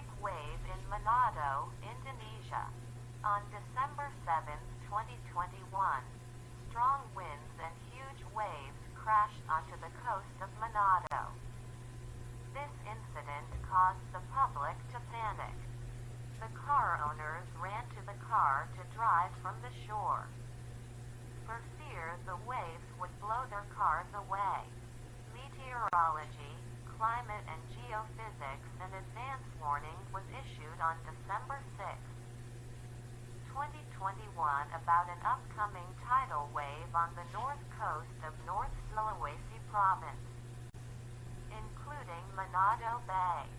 Big wave in Manado, Indonesia. On December 7, 2021, strong winds and huge waves crashed onto the coast of Manado. This incident caused the public to panic. The car owners ran to the car to drive from the shore. For fear the waves would blow their cars away. Meteorology, climate and geophysics an advance warning was issued on December 6, 2021 about an upcoming tidal wave on the north coast of North Sulawesi province, including Manado Bay.